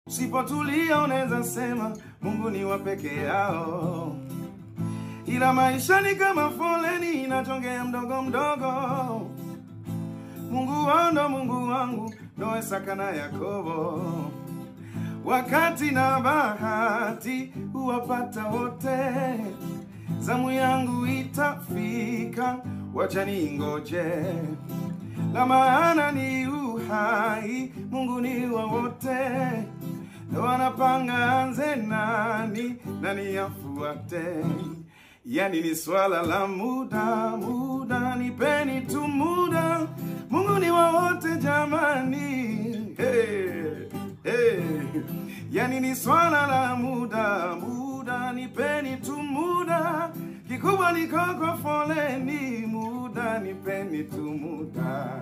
Usipotulia unaweza sema Mungu ni wa peke yao. Ila maisha ni kama foleni inachongea mdogo mdogo. Mungu wangu ndo Isaka na Yakobo. Wakati na bahati huwapata wote. Zamu yangu itafika, wacha ningoje. La maana ni uhai, Mungu ni wa wote. Ndo anapanga anze nani afuate. Yani ni swala la muda, nipeni tu muda. Mungu ni wa wote jamani. Yani ni swala la muda, nipeni tu muda. Kikubwa niko kwa foleni, muda nipeni tu muda.